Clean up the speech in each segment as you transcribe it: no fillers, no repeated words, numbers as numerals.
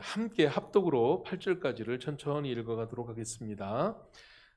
함께 합독으로 8절까지를 천천히 읽어가도록 하겠습니다.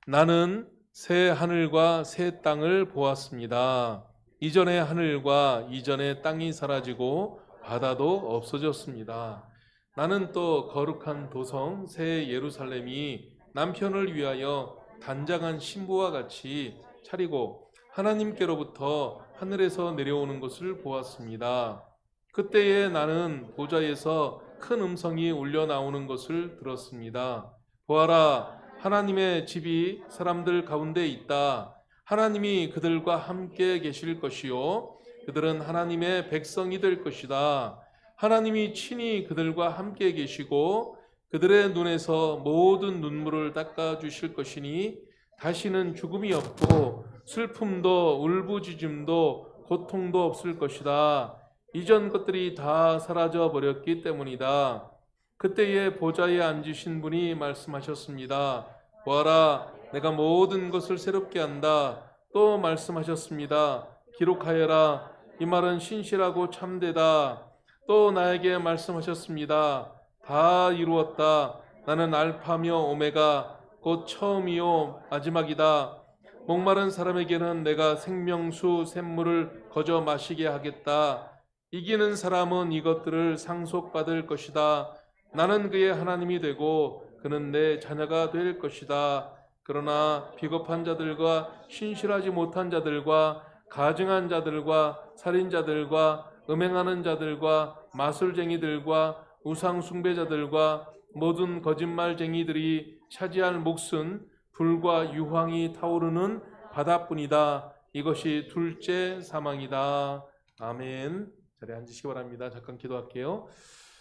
나는 새 하늘과 새 땅을 보았습니다. 이전의 하늘과 이전의 땅이 사라지고 바다도 없어졌습니다. 나는 또 거룩한 도성 새 예루살렘이 남편을 위하여 단장한 신부와 같이 차리고 하나님께로부터 하늘에서 내려오는 것을 보았습니다. 그때에 나는 보좌에서 큰 음성이 울려 나오는 것을 들었습니다. 보아라, 하나님의 집이 사람들 가운데 있다. 하나님이 그들과 함께 계실 것이요, 그들은 하나님의 백성이 될 것이다. 하나님이 친히 그들과 함께 계시고 그들의 눈에서 모든 눈물을 닦아 주실 것이니 다시는 죽음이 없고 슬픔도 울부짖음도 고통도 없을 것이다. 이전 것들이 다 사라져 버렸기 때문이다. 그때에 보좌에 앉으신 분이 말씀하셨습니다. 보아라, 내가 모든 것을 새롭게 한다. 또 말씀하셨습니다. 기록하여라. 이 말은 신실하고 참되다. 또 나에게 말씀하셨습니다. 다 이루었다. 나는 알파며 오메가 곧 처음이요 마지막이다. 목마른 사람에게는 내가 생명수 샘물을 거저 마시게 하겠다. 이기는 사람은 이것들을 상속받을 것이다. 나는 그의 하나님이 되고 그는 내 자녀가 될 것이다. 그러나 비겁한 자들과 신실하지 못한 자들과 가증한 자들과 살인자들과 음행하는 자들과 마술쟁이들과 우상 숭배자들과 모든 거짓말쟁이들이 차지할 몫은 불과 유황이 타오르는 바다뿐이다. 이것이 둘째 사망이다. 아멘. 자리에 앉으시기 바랍니다. 잠깐 기도할게요.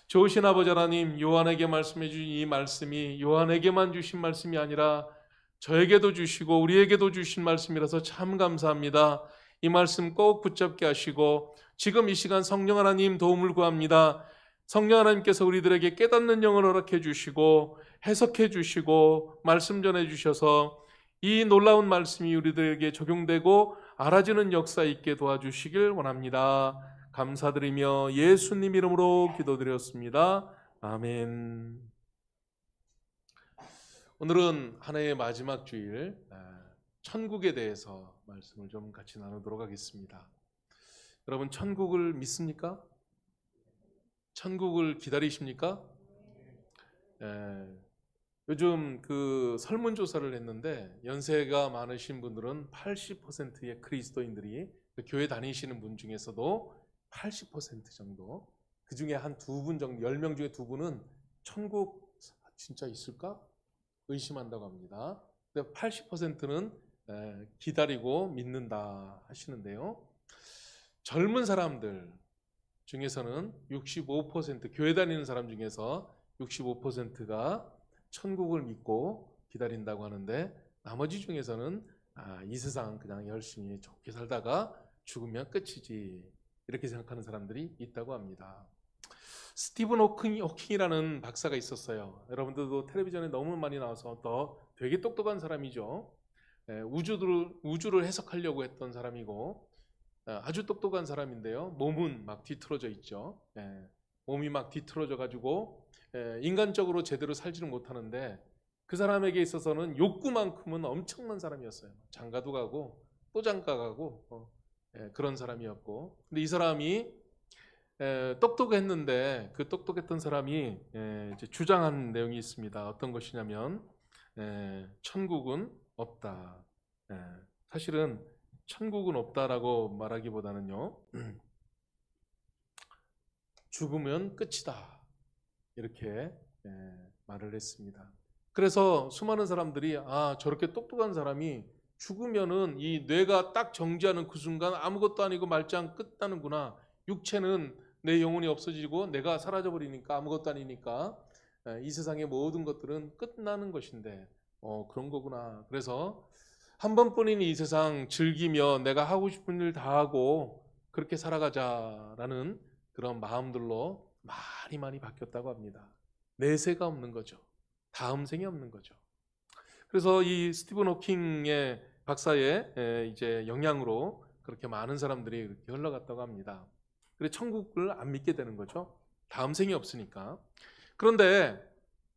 좋으신 아버지 하나님, 요한에게 말씀해 주신 이 말씀이 요한에게만 주신 말씀이 아니라 저에게도 주시고 우리에게도 주신 말씀이라서 참 감사합니다. 이 말씀 꼭 붙잡게 하시고 지금 이 시간 성령 하나님 도움을 구합니다. 성령 하나님께서 우리들에게 깨닫는 영을 허락해 주시고 해석해 주시고 말씀 전해 주셔서 이 놀라운 말씀이 우리들에게 적용되고 알아지는 역사 있게 도와주시길 원합니다. 감사드리며 예수님 이름으로 기도드렸습니다. 아멘. 오늘은 한 해의 마지막 주일 천국에 대해서 말씀을 좀 같이 나누도록 하겠습니다. 여러분, 천국을 믿습니까? 천국을 기다리십니까? 요즘 그 설문조사를 했는데 연세가 많으신 분들은 80%의 그리스도인들이 교회 다니시는 분 중에서도 80% 정도, 그 중에 한 두 분 정도, 10명 중에 두 분은 천국 진짜 있을까? 의심한다고 합니다. 80%는 기다리고 믿는다 하시는데요. 젊은 사람들 중에서는 65%, 교회 다니는 사람 중에서 65%가 천국을 믿고 기다린다고 하는데, 나머지 중에서는 이 세상 그냥 열심히 좋게 살다가 죽으면 끝이지, 이렇게 생각하는 사람들이 있다고 합니다. 스티븐 호킹이라는 박사가 있었어요. 여러분들도 텔레비전에 너무 많이 나와서 또 되게 똑똑한 사람이죠. 우주를 해석하려고 했던 사람이고 아주 똑똑한 사람인데요. 몸은 막 뒤틀어져 있죠. 몸이 막 뒤틀어져 가지고 인간적으로 제대로 살지를 못하는데, 그 사람에게 있어서는 욕구만큼은 엄청난 사람이었어요. 장가도 가고 또 장가 가고 그런 사람이었고, 근데 이 사람이 똑똑했는데 그 똑똑했던 사람이 이제 주장한 내용이 있습니다. 어떤 것이냐면 천국은 없다. 사실은 천국은 없다라고 말하기보다는요, 죽으면 끝이다, 이렇게 말을 했습니다. 그래서 수많은 사람들이 저렇게 똑똑한 사람이 죽으면은 이 뇌가 딱 정지하는 그 순간 아무것도 아니고 말짱 끝나는구나. 육체는 내 영혼이 없어지고 내가 사라져버리니까 아무것도 아니니까 이 세상의 모든 것들은 끝나는 것인데 그런 거구나. 그래서 한 번뿐인 이 세상 즐기며 내가 하고 싶은 일 다 하고 그렇게 살아가자라는 그런 마음들로 많이 바뀌었다고 합니다. 내세가 없는 거죠. 다음 생이 없는 거죠. 그래서 이 스티븐 호킹의 박사의 이제 영향으로 그렇게 많은 사람들이 이렇게 흘러갔다고 합니다. 그래서 천국을 안 믿게 되는 거죠. 다음 생이 없으니까. 그런데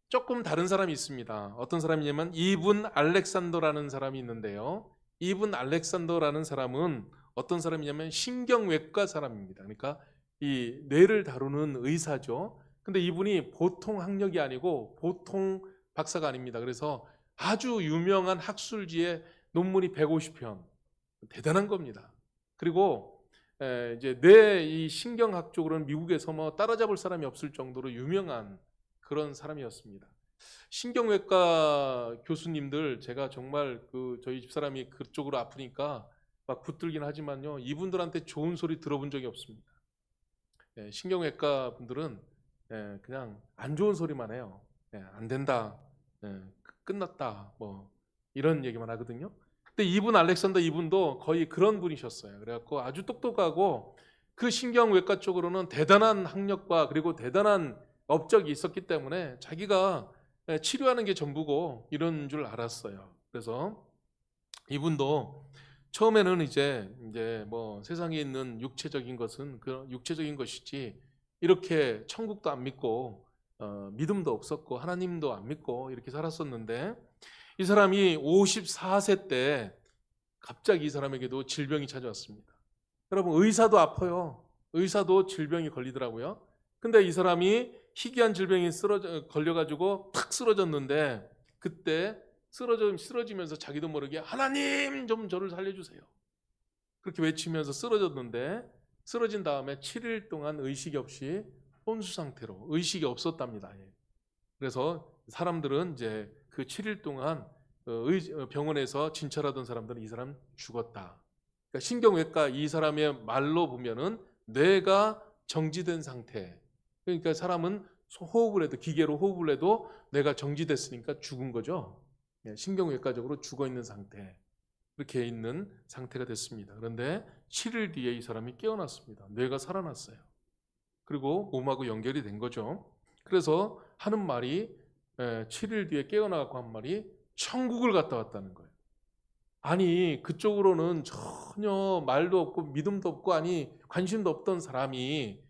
조금 다른 사람이 있습니다. 어떤 사람이냐면 이분 알렉산더라는 사람이 있는데요. 이분 알렉산더라는 사람은 어떤 사람이냐면 신경외과 사람입니다. 그러니까 이 뇌를 다루는 의사죠. 근데 이분이 보통 학력이 아니고 보통 박사가 아닙니다. 그래서 아주 유명한 학술지에 논문이 150편. 대단한 겁니다. 그리고 이제 뇌 이 신경학 쪽으로는 미국에서 뭐 따라잡을 사람이 없을 정도로 유명한 그런 사람이었습니다. 신경외과 교수님들 제가 정말 저희 집사람이 그쪽으로 아프니까 막 붙들긴 하지만요. 이분들한테 좋은 소리 들어본 적이 없습니다. 신경외과 분들은 그냥 안 좋은 소리만 해요. 안 된다. 끝났다. 뭐 이런 얘기만 하거든요. 근데 이분 알렉산더 이분도 거의 그런 분이셨어요. 그래갖고 아주 똑똑하고 그 신경외과 쪽으로는 대단한 학력과 그리고 대단한 업적이 있었기 때문에 자기가 치료하는 게 전부고 이런 줄 알았어요. 그래서 이분도 처음에는 이제 뭐 세상에 있는 육체적인 것은 그 육체적인 것이지 이렇게 천국도 안 믿고 믿음도 없었고 하나님도 안 믿고 이렇게 살았었는데 이 사람이 54세 때 갑자기 이 사람에게도 질병이 찾아왔습니다. 여러분 의사도 아파요. 의사도 질병이 걸리더라고요. 근데 이 사람이 희귀한 질병이 걸려가지고 탁 쓰러졌는데 그때 쓰러지면서 자기도 모르게 하나님 좀 저를 살려주세요. 그렇게 외치면서 쓰러졌는데 쓰러진 다음에 7일 동안 의식이 없이 혼수 상태로 의식이 없었답니다. 그래서 사람들은 이제 그 7일 동안 병원에서 진찰하던 사람들은 이 사람 죽었다. 그러니까 신경외과 이 사람의 말로 보면은 뇌가 정지된 상태. 그러니까 사람은 호흡을 해도 기계로 호흡을 해도 뇌가 정지됐으니까 죽은 거죠. 신경외과적으로 죽어 있는 상태. 이렇게 있는 상태가 됐습니다. 그런데 7일 뒤에 이 사람이 깨어났습니다. 뇌가 살아났어요. 그리고 몸하고 연결이 된 거죠. 그래서 하는 말이 7일 뒤에 깨어나고 한 말이 천국을 갔다 왔다는 거예요. 아니 그쪽으로는 전혀 말도 없고 믿음도 없고 아니 관심도 없던 사람이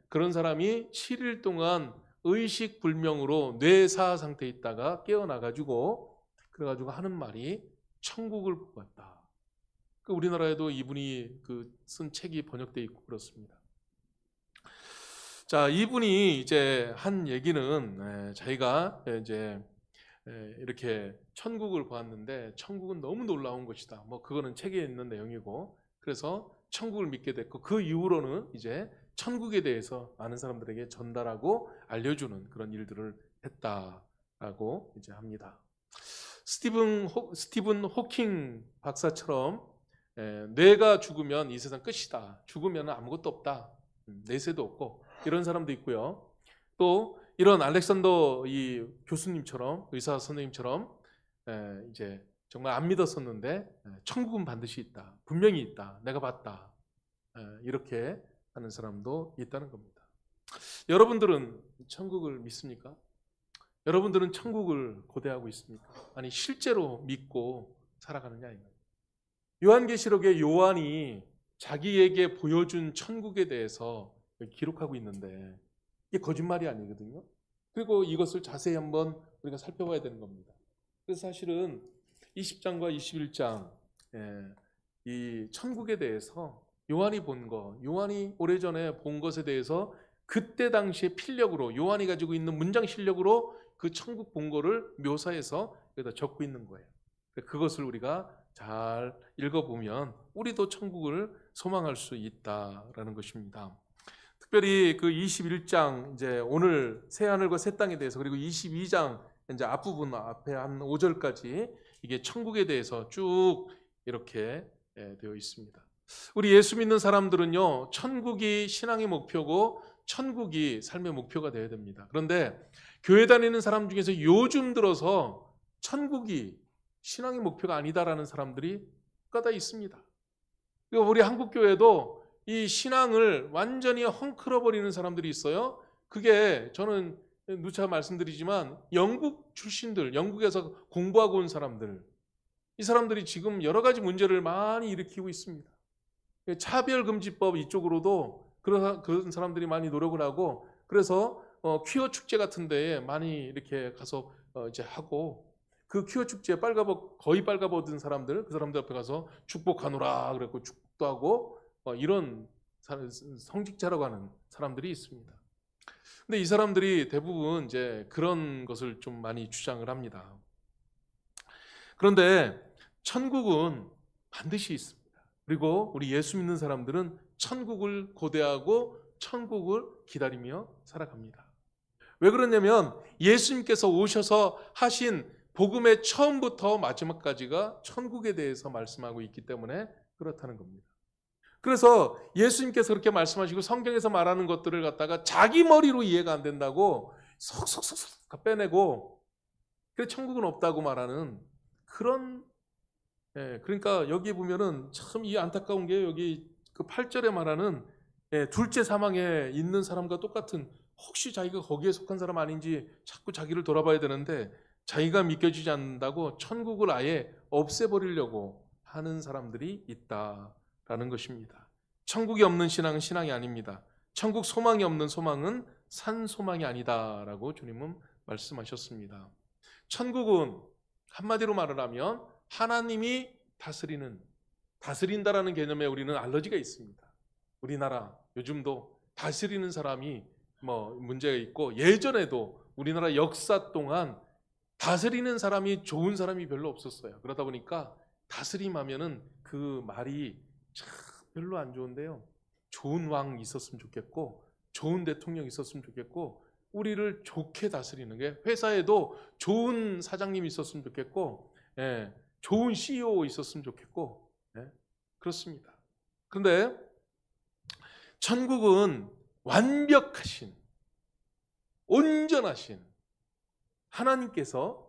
그런 사람이 7일 동안 의식불명으로 뇌사 상태에 있다가 깨어나가지고 그래가지고 하는 말이 천국을 보았다. 우리나라에도 이분이 쓴 책이 번역되어 있고 그렇습니다. 자, 이분이 이제 한 얘기는 자기가 이제 이렇게 천국을 보았는데 천국은 너무 놀라운 것이다. 뭐 그거는 책에 있는 내용이고 그래서 천국을 믿게 됐고 그 이후로는 이제 천국에 대해서 많은 사람들에게 전달하고 알려주는 그런 일들을 했다라고 이제 합니다. 스티븐 호킹 박사처럼 뇌가 죽으면 이 세상 끝이다. 죽으면 아무것도 없다. 내세도 없고 이런 사람도 있고요. 또 이런 알렉산더 이 교수님처럼 의사 선생님처럼 이제 정말 안 믿었었는데 천국은 반드시 있다. 분명히 있다. 내가 봤다. 이렇게 하는 사람도 있다는 겁니다. 여러분들은 천국을 믿습니까? 여러분들은 천국을 고대하고 있습니까? 아니 실제로 믿고 살아가느냐 이거예요. 요한계시록에 요한이 자기에게 보여준 천국에 대해서 기록하고 있는데 이게 거짓말이 아니거든요. 그리고 이것을 자세히 한번 우리가 살펴봐야 되는 겁니다. 그래서 사실은 20장과 21장 이 천국에 대해서 요한이 본 것, 요한이 오래전에 본 것에 대해서 그때 당시의 필력으로 요한이 가지고 있는 문장 실력으로 그 천국 본 거를 묘사해서 여기다 적고 있는 거예요. 그것을 우리가 잘 읽어보면 우리도 천국을 소망할 수 있다라는 것입니다. 특별히 그 21장 이제 오늘 새 하늘과 새 땅에 대해서 그리고 22장 이제 앞부분 앞에 한 5절까지 이게 천국에 대해서 쭉 이렇게 되어 있습니다. 우리 예수 믿는 사람들은요, 천국이 신앙의 목표고 천국이 삶의 목표가 되어야 됩니다. 그런데 교회 다니는 사람 중에서 요즘 들어서 천국이 신앙의 목표가 아니다라는 사람들이 까다 있습니다. 그리고 우리 한국교회도 이 신앙을 완전히 헝클어버리는 사람들이 있어요. 그게 저는 누차 말씀드리지만 영국 출신들, 영국에서 공부하고 온 사람들, 이 사람들이 지금 여러 가지 문제를 많이 일으키고 있습니다. 차별금지법 이쪽으로도 그런 사람들이 많이 노력을 하고 그래서 퀴어 축제 같은 데에 많이 이렇게 가서 이제 하고, 그 퀴어 축제에 거의 빨가벗은 사람들, 그 사람들 앞에 가서 축복하노라 그랬고 축복도 하고 이런 성직자라고 하는 사람들이 있습니다. 근데 이 사람들이 대부분 이제 그런 것을 좀 많이 주장을 합니다. 그런데 천국은 반드시 있습니다. 그리고 우리 예수 믿는 사람들은 천국을 고대하고 천국을 기다리며 살아갑니다. 왜 그러냐면 예수님께서 오셔서 하신 복음의 처음부터 마지막까지가 천국에 대해서 말씀하고 있기 때문에 그렇다는 겁니다. 그래서 예수님께서 그렇게 말씀하시고 성경에서 말하는 것들을 갖다가 자기 머리로 이해가 안 된다고 속속속속 빼내고, 그래서 천국은 없다고 말하는 그런, 그러니까 여기 보면은 참 이 안타까운 게 여기 그 8절에 말하는 둘째 사망에 있는 사람과 똑같은, 혹시 자기가 거기에 속한 사람 아닌지 자꾸 자기를 돌아봐야 되는데 자기가 믿겨지지 않는다고 천국을 아예 없애버리려고 하는 사람들이 있다라는 것입니다. 천국이 없는 신앙은 신앙이 아닙니다. 천국 소망이 없는 소망은 산 소망이 아니다라고 주님은 말씀하셨습니다. 천국은 한마디로 말을 하면 하나님이 다스린다라는 개념에 우리는 알러지가 있습니다. 우리나라 요즘도 다스리는 사람이 문제가 있고, 예전에도 우리나라 역사 동안 다스리는 사람이 좋은 사람이 별로 없었어요. 그러다 보니까 다스림 하면은 그 말이 참 별로 안 좋은데요. 좋은 왕 있었으면 좋겠고, 좋은 대통령 있었으면 좋겠고, 우리를 좋게 다스리는 게, 회사에도 좋은 사장님 있었으면 좋겠고, 좋은 CEO 있었으면 좋겠고, 그렇습니다. 그런데 천국은 완벽하신, 온전하신 하나님께서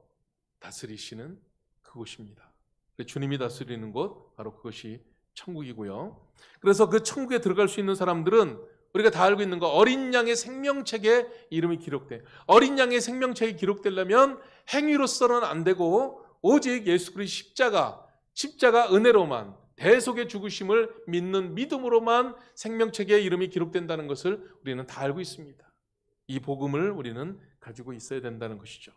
다스리시는 그곳입니다. 주님이 다스리는 곳, 바로 그것이 천국이고요. 그래서 그 천국에 들어갈 수 있는 사람들은 우리가 다 알고 있는 거, 어린 양의 생명책에 이름이 기록돼. 어린 양의 생명책이 기록되려면 행위로서는 안 되고 오직 예수 그리스도 십자가 은혜로만, 대속의 죽으심을 믿는 믿음으로만 생명책에 이름이 기록된다는 것을 우리는 다 알고 있습니다. 이 복음을 우리는 가지고 있어야 된다는 것이죠.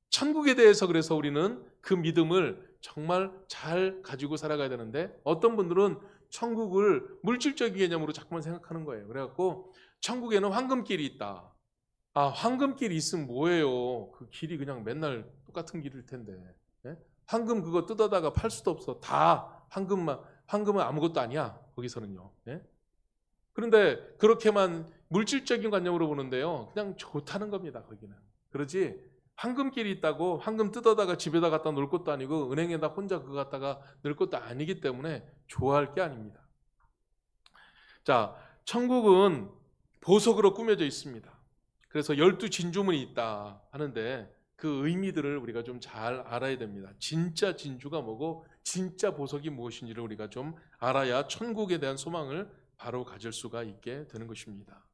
천국에 대해서 그래서 우리는 그 믿음을 정말 잘 가지고 살아가야 되는데, 어떤 분들은 천국을 물질적인 개념으로 자꾸만 생각하는 거예요. 그래갖고 천국에는 황금길이 있다. 아, 황금길이 있으면 뭐예요? 그 길이 그냥 맨날 똑같은 길일 텐데. 황금 그거 뜯어다가 팔 수도 없어. 다 황금은 아무것도 아니야. 거기서는요. 그런데 그렇게만 물질적인 관념으로 보는데요, 그냥 좋다는 겁니다. 거기는. 그러지 황금길이 있다고 황금 뜯어다가 집에다 갖다 놓을 것도 아니고 은행에다 혼자 그거 갖다가 넣을 것도 아니기 때문에 좋아할 게 아닙니다. 자, 천국은 보석으로 꾸며져 있습니다. 그래서 12진주문이 있다 하는데 그 의미들을 우리가 좀 잘 알아야 됩니다. 진짜 진주가 뭐고 진짜 보석이 무엇인지를 우리가 좀 알아야 천국에 대한 소망을 바로 가질 수가 있게 되는 것입니다.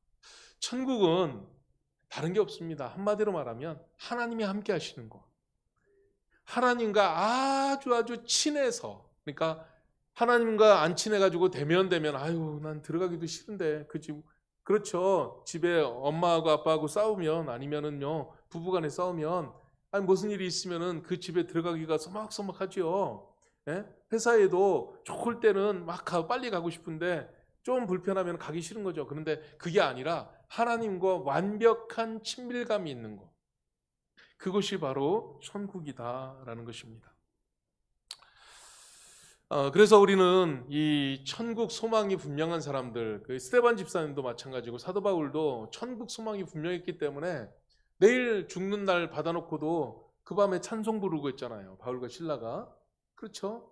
천국은 다른 게 없습니다. 한마디로 말하면 하나님이 함께 하시는 것. 하나님과 아주 친해서, 그러니까 하나님과 안 친해가지고 대면 아유 난 들어가기도 싫은데 그 집, 그렇죠. 집에 엄마하고 아빠하고 싸우면, 아니면은요 부부간에 싸우면, 아니 무슨 일이 있으면은 그 집에 들어가기가 서먹서먹하지요. 회사에도 좋을 때는 막 빨리 가고 싶은데 좀 불편하면 가기 싫은 거죠. 그런데 그게 아니라 하나님과 완벽한 친밀감이 있는 것, 그것이 바로 천국이다라는 것입니다. 그래서 우리는 이 천국 소망이 분명한 사람들, 그 스데반 집사님도 마찬가지고 사도 바울도 천국 소망이 분명했기 때문에 내일 죽는 날 받아놓고도 그 밤에 찬송 부르고 있잖아요. 바울과 실라가. 그렇죠?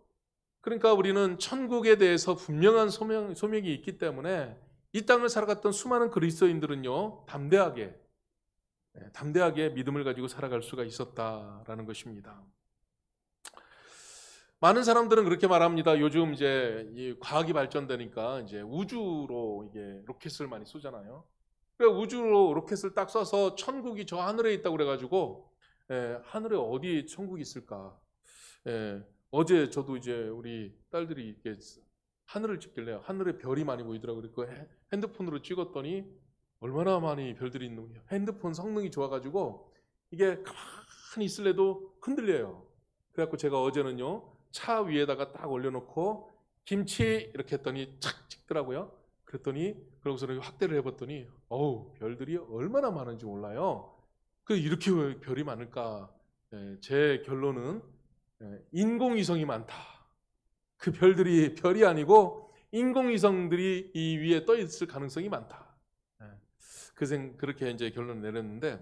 그러니까 우리는 천국에 대해서 분명한 소명이 있기 때문에 이 땅을 살아갔던 수많은 그리스도인들은요 담대하게 믿음을 가지고 살아갈 수가 있었다라는 것입니다. 많은 사람들은 그렇게 말합니다. 요즘 이제 이 과학이 발전되니까 이제 우주로 이게 로켓을 많이 쏘잖아요. 그러니까 우주로 로켓을 딱 쏴서 천국이 저 하늘에 있다고 그래가지고, 하늘에 어디 천국이 있을까? 어제 저도 이제 우리 딸들이 이렇게 하늘을 찍길래 하늘에 별이 많이 보이더라고요. 그 핸드폰으로 찍었더니 얼마나 많이 별들이 있는 거예요. 핸드폰 성능이 좋아가지고 이게 가만히 있을래도 흔들려요. 그래갖고 제가 어제는요, 차 위에다가 딱 올려놓고 김치 이렇게 했더니 착 찍더라고요. 그랬더니 그러고서는 확대를 해봤더니 어우, 별들이 얼마나 많은지 몰라요. 그 이렇게 왜 별이 많을까? 제 결론은 인공위성이 많다. 그 별들이 별이 아니고 인공위성들이 이 위에 떠 있을 가능성이 많다. 그렇게 이제 결론을 내렸는데,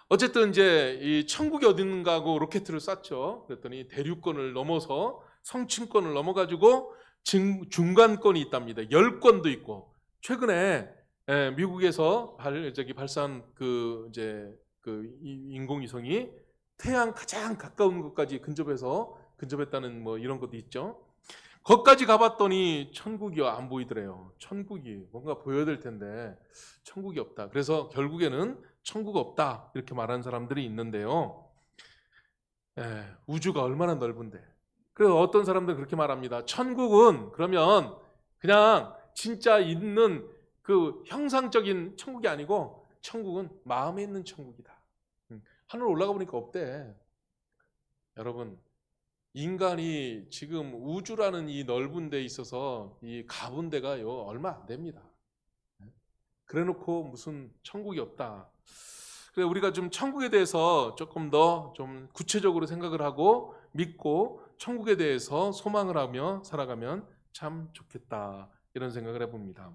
어쨌든 이제 이 천국이 어디 있는가 하고 로켓을 쐈죠. 그랬더니 대륙권을 넘어서 성층권을 넘어가지고 중간권이 있답니다. 10권도 있고, 최근에 미국에서 발사한 그 인공위성이 태양 가장 가까운 곳까지 근접했다는 뭐 이런 것도 있죠. 거기까지 가봤더니 천국이 안 보이더래요. 천국이 뭔가 보여야 될 텐데 천국이 없다. 그래서 결국에는 천국 없다 이렇게 말하는 사람들이 있는데요. 우주가 얼마나 넓은데. 그래서 어떤 사람들은 그렇게 말합니다. 천국은 그러면 그냥 진짜 있는 그 형상적인 천국이 아니고 천국은 마음에 있는 천국이다. 하늘 올라가 보니까 없대. 여러분, 인간이 지금 우주라는 이 넓은 데 있어서 이 가본 데가요 얼마 안 됩니다. 그래놓고 무슨 천국이 없다. 그래서 우리가 좀 천국에 대해서 조금 더 좀 구체적으로 생각을 하고 믿고 천국에 대해서 소망을 하며 살아가면 참 좋겠다, 이런 생각을 해봅니다.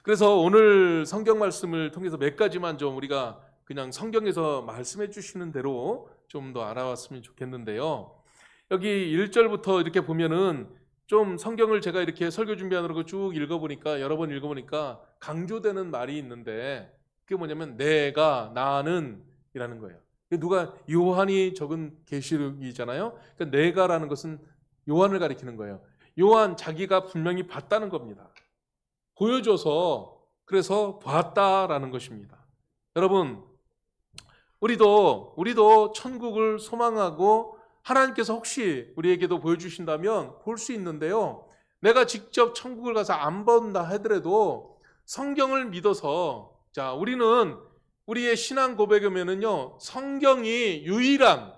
그래서 오늘 성경 말씀을 통해서 몇 가지만 좀 우리가 그냥 성경에서 말씀해 주시는 대로 좀 더 알아왔으면 좋겠는데요. 여기 1절부터 이렇게 보면은 좀 성경을 제가 이렇게 설교 준비하느라고 쭉 읽어보니까, 여러 번 읽어보니까 강조되는 말이 있는데, 그게 뭐냐면 내가, 나는 이라는 거예요. 누가 요한이 적은 계시록이잖아요. 그러니까 내가라는 것은 요한을 가리키는 거예요. 요한 자기가 분명히 봤다는 겁니다. 보여줘서 그래서 봤다라는 것입니다. 여러분, 우리도 천국을 소망하고 하나님께서 혹시 우리에게도 보여주신다면 볼 수 있는데요. 내가 직접 천국을 가서 안 본다 하더라도 성경을 믿어서, 자, 우리는 우리의 신앙 고백이면은요, 성경이 유일한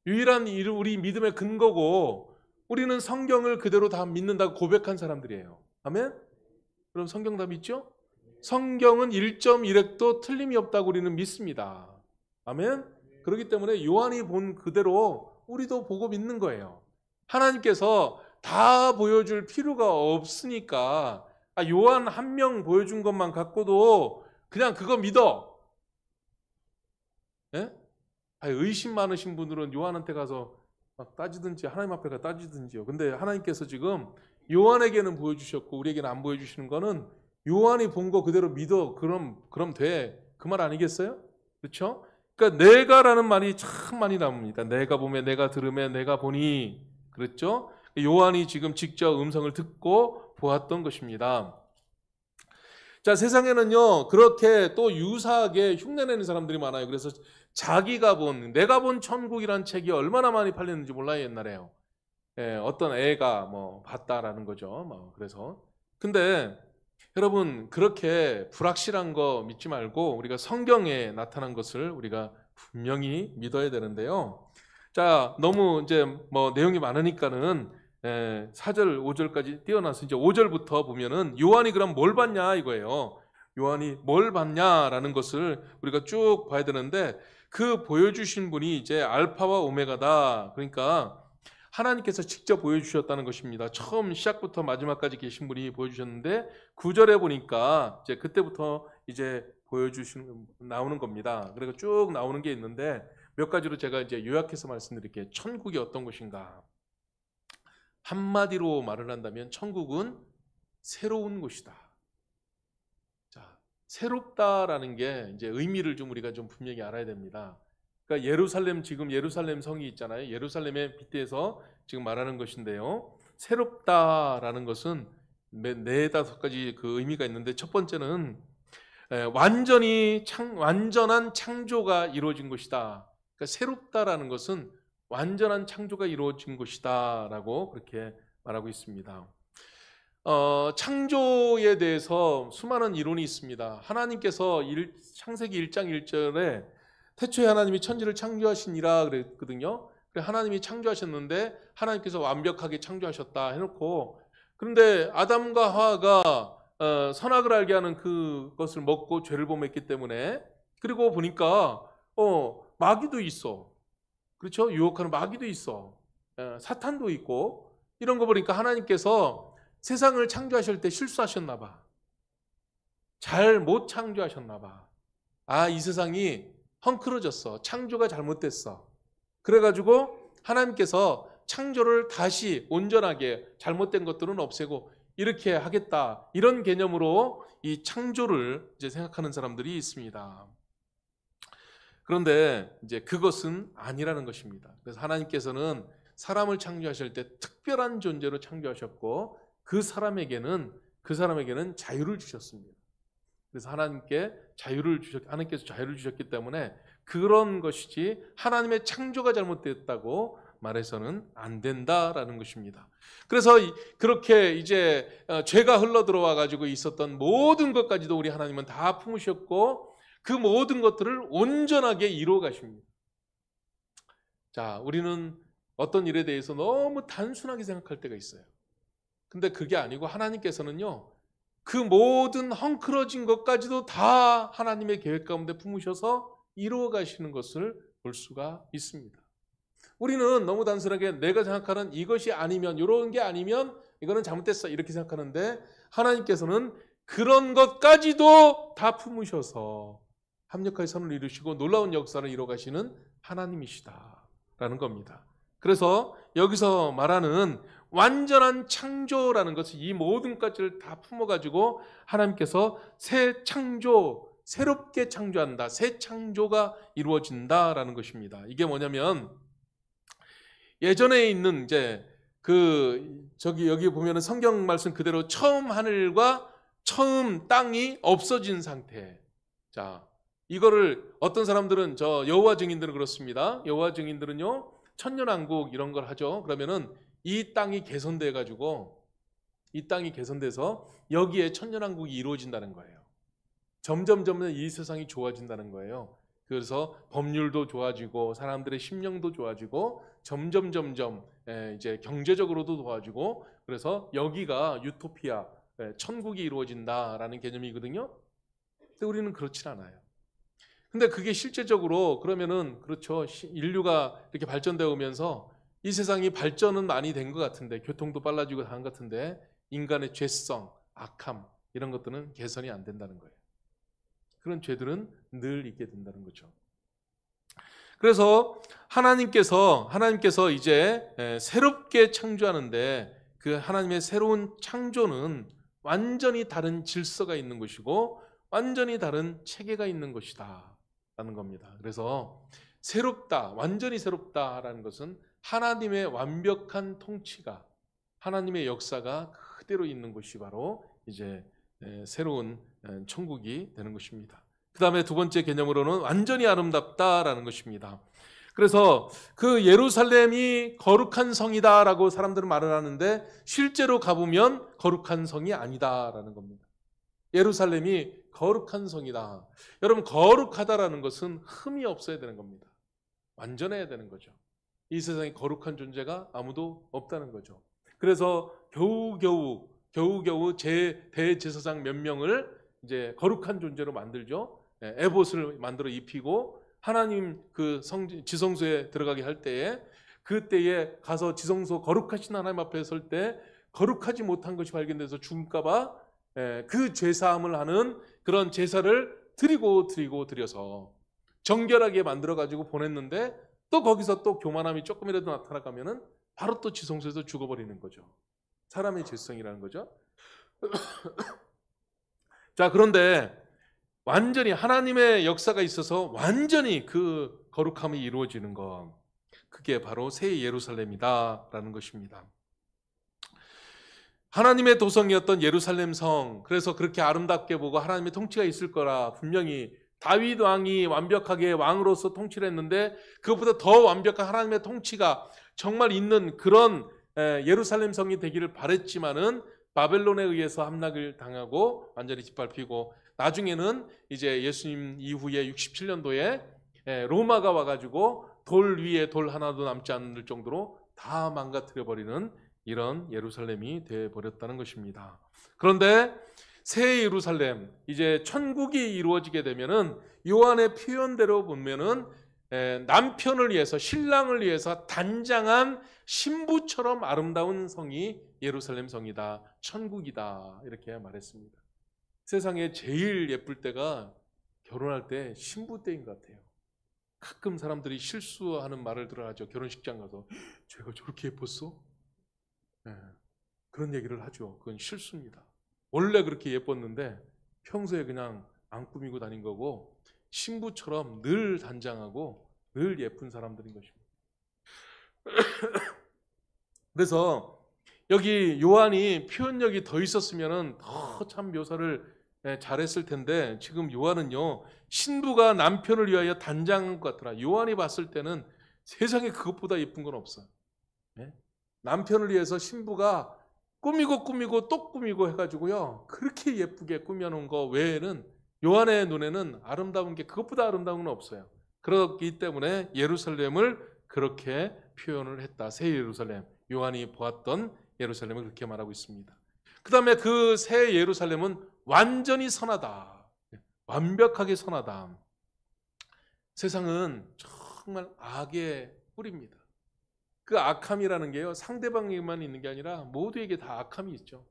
우리 믿음의 근거고, 우리는 성경을 그대로 다 믿는다고 고백한 사람들이에요. 아멘? 그럼 성경 다 믿죠? 성경은 1.1획도 틀림이 없다고 우리는 믿습니다. 아멘? 그렇기 때문에 요한이 본 그대로 우리도 보고 믿는 거예요. 하나님께서 다 보여줄 필요가 없으니까 요한 한 명 보여준 것만 갖고도 그냥 그거 믿어. 예? 의심 많으신 분들은 요한한테 가서 막 따지든지 하나님 앞에 가 따지든지요. 근데 하나님께서 지금 요한에게는 보여주셨고 우리에게는 안 보여주시는 거는 요한이 본 거 그대로 믿어. 그럼 돼. 그 말 아니겠어요? 그렇죠? 그러니까 내가라는 말이 참 많이 나옵니다. 내가 보매, 내가 들으매, 내가 보니. 그렇죠? 요한이 지금 직접 음성을 듣고 보았던 것입니다. 자, 세상에는요 그렇게 또 유사하게 흉내내는 사람들이 많아요. 그래서 내가 본 천국이란 책이 얼마나 많이 팔렸는지 몰라요. 옛날에요. 어떤 애가 뭐 봤다라는 거죠. 그래서 근데 여러분, 그렇게 불확실한 거 믿지 말고 우리가 성경에 나타난 것을 우리가 분명히 믿어야 되는데요. 자, 너무 이제 뭐 내용이 많으니까는 4절, 5절까지 띄어나서 이제 5절부터 보면은 요한이 그럼 뭘 봤냐 이거예요. 요한이 뭘 봤냐라는 것을 우리가 쭉 봐야 되는데, 그 보여주신 분이 이제 알파와 오메가다. 그러니까 하나님께서 직접 보여주셨다는 것입니다. 처음 시작부터 마지막까지 계신 분이 보여주셨는데 9절에 보니까 이제 그때부터 이제 나오는 겁니다. 그리고 쭉 나오는 게 있는데 몇 가지로 제가 이제 요약해서 말씀드릴게요. 천국이 어떤 것인가? 한마디로 말을 한다면 천국은 새로운 곳이다. 자, 새롭다라는 게 이제 의미를 좀 우리가 좀 분명히 알아야 됩니다. 그러니까 지금 예루살렘 성이 있잖아요. 예루살렘에 빗대서 지금 말하는 것인데요. 새롭다라는 것은 4-5가지 그 의미가 있는데, 첫 번째는 완전한 창조가 이루어진 것이다. 그러니까 새롭다라는 것은 완전한 창조가 이루어진 것이다라고 그렇게 말하고 있습니다. 창조에 대해서 수많은 이론이 있습니다. 하나님께서 창세기 1장 1절에 태초에 하나님이 천지를 창조하시니라 그랬거든요. 하나님이 창조하셨는데 하나님께서 완벽하게 창조하셨다 해놓고, 그런데 아담과 하와가 선악을 알게 하는 그것을 먹고 죄를 범했기 때문에, 그리고 보니까 마귀도 있어. 그렇죠? 유혹하는 마귀도 있어. 사탄도 있고, 이런 거 보니까 하나님께서 세상을 창조하실 때 실수하셨나 봐. 잘 못 창조하셨나 봐. 이 세상이 헝클어졌어. 창조가 잘못됐어. 그래가지고 하나님께서 창조를 다시 온전하게, 잘못된 것들은 없애고 이렇게 하겠다, 이런 개념으로 이 창조를 이제 생각하는 사람들이 있습니다. 그런데 이제 그것은 아니라는 것입니다. 그래서 하나님께서는 사람을 창조하실 때 특별한 존재로 창조하셨고, 그 사람에게는 자유를 주셨습니다. 그래서 하나님께서 자유를 주셨기 때문에 그런 것이지 하나님의 창조가 잘못됐다고 말해서는 안 된다라는 것입니다. 그래서 그렇게 이제 죄가 흘러 들어와 가지고 있었던 모든 것까지도 우리 하나님은 다 품으셨고, 그 모든 것들을 온전하게 이루어 가십니다. 자, 우리는 어떤 일에 대해서 너무 단순하게 생각할 때가 있어요. 근데 그게 아니고 하나님께서는요, 그 모든 헝클어진 것까지도 다 하나님의 계획 가운데 품으셔서 이루어 가시는 것을 볼 수가 있습니다. 우리는 너무 단순하게 내가 생각하는 이것이 아니면, 이런 게 아니면 이거는 잘못됐어, 이렇게 생각하는데, 하나님께서는 그런 것까지도 다 품으셔서 합력하여 선을 이루시고 놀라운 역사를 이루어 가시는 하나님이시다라는 겁니다. 그래서 여기서 말하는 완전한 창조라는 것은 이 모든 것을 다 품어가지고 하나님께서 새 창조, 새롭게 창조한다, 새 창조가 이루어진다라는 것입니다. 이게 뭐냐면, 예전에 있는 이제 여기 보면은 성경 말씀 그대로 처음 하늘과 처음 땅이 없어진 상태. 자, 이거를 어떤 사람들은, 여호와 증인들은 그렇습니다. 여호와 증인들은요, 천년왕국 이런 걸 하죠. 그러면은 이 땅이 개선돼서 여기에 천년왕국이 이루어진다는 거예요. 점점 이 세상이 좋아진다는 거예요. 그래서 법률도 좋아지고 사람들의 심령도 좋아지고 점점 이제 경제적으로도 좋아지고, 그래서 여기가 유토피아, 천국이 이루어진다라는 개념이거든요. 근데 우리는 그렇진 않아요. 근데 그게 실제적으로 그러면은, 그렇죠, 인류가 이렇게 발전되어 오면서 이 세상이 발전은 많이 된 것 같은데, 교통도 빨라지고 다 한 것 같은데, 인간의 죄성, 악함 이런 것들은 개선이 안 된다는 거예요. 그런 죄들은 늘 있게 된다는 거죠. 그래서 하나님께서 이제 새롭게 창조하는데, 그 하나님의 새로운 창조는 완전히 다른 질서가 있는 것이고 완전히 다른 체계가 있는 것이다 라는 겁니다. 그래서 완전히 새롭다라는 것은 하나님의 완벽한 통치가, 하나님의 역사가 그대로 있는 것이 바로 이제 새로운 천국이 되는 것입니다. 그 다음에 두 번째 개념으로는 완전히 아름답다라는 것입니다. 그래서 그 예루살렘이 거룩한 성이다라고 사람들은 말을 하는데, 실제로 가보면 거룩한 성이 아니다라는 겁니다. 예루살렘이 거룩한 성이다. 여러분, 거룩하다라는 것은 흠이 없어야 되는 겁니다. 완전해야 되는 거죠. 이 세상에 거룩한 존재가 아무도 없다는 거죠. 그래서 겨우겨우 대제사장 몇 명을 이제 거룩한 존재로 만들죠. 에봇을 만들어 입히고 하나님 그 지성소에 들어가게 할 때에, 그때에 가서 지성소 거룩하신 하나님 앞에 설 때 거룩하지 못한 것이 발견돼서 죽을까 봐 그 죄사함을 하는 그런 제사를 드려서 정결하게 만들어 가지고 보냈는데, 또 거기서 또 교만함이 조금이라도 나타나가면은 바로 또 지성소에서 죽어버리는 거죠. 사람의 죄성이라는 거죠. 자, 그런데 완전히 하나님의 역사가 있어서 완전히 그 거룩함이 이루어지는 것, 그게 바로 새 예루살렘이다라는 것입니다. 하나님의 도성이었던 예루살렘 성, 그래서 그렇게 아름답게 보고 하나님의 통치가 있을 거라, 분명히 다윗 왕이 완벽하게 왕으로서 통치를 했는데 그것보다 더 완벽한 하나님의 통치가 정말 있는 그런 예루살렘 성이 되기를 바랬지만은 바벨론에 의해서 함락을 당하고 완전히 짓밟히고, 나중에는 이제 예수님 이후에 67년도에 로마가 와가지고 돌 위에 돌 하나도 남지 않을 정도로 다 망가뜨려 버리는 이런 예루살렘이 되어 버렸다는 것입니다. 그런데 새 예루살렘, 이제 천국이 이루어지게 되면은 요한의 표현대로 보면은 남편을 위해서, 신랑을 위해서 단장한 신부처럼 아름다운 성이 예루살렘 성이다, 천국이다, 이렇게 말했습니다. 세상에 제일 예쁠 때가 결혼할 때 신부 때인 것 같아요. 가끔 사람들이 실수하는 말을 들어야죠. 결혼식장 가서 제가 저렇게 예뻤어? 그런 얘기를 하죠. 그건 실수입니다. 원래 그렇게 예뻤는데 평소에 그냥 안 꾸미고 다닌 거고, 신부처럼 늘 단장하고 늘 예쁜 사람들인 것입니다. 그래서 여기 요한이 표현력이 더 있었으면 더 참 묘사를 잘했을 텐데, 지금 요한은요, 신부가 남편을 위하여 단장한 것 같더라. 요한이 봤을 때는 세상에 그것보다 예쁜 건 없어요. 남편을 위해서 신부가 꾸미고 또 꾸미고 해가지고요, 그렇게 예쁘게 꾸며놓은 거 외에는 요한의 눈에는 아름다운 게, 그것보다 아름다운 건 없어요. 그렇기 때문에 예루살렘을 그렇게 표현을 했다. 새 예루살렘, 요한이 보았던 예루살렘을 그렇게 말하고 있습니다. 그 다음에 그 새 예루살렘은 완전히 선하다, 완벽하게 선하다. 세상은 정말 악의 뿌리입니다. 그 악함이라는 게요, 상대방에게만 있는 게 아니라 모두에게 다 악함이 있죠.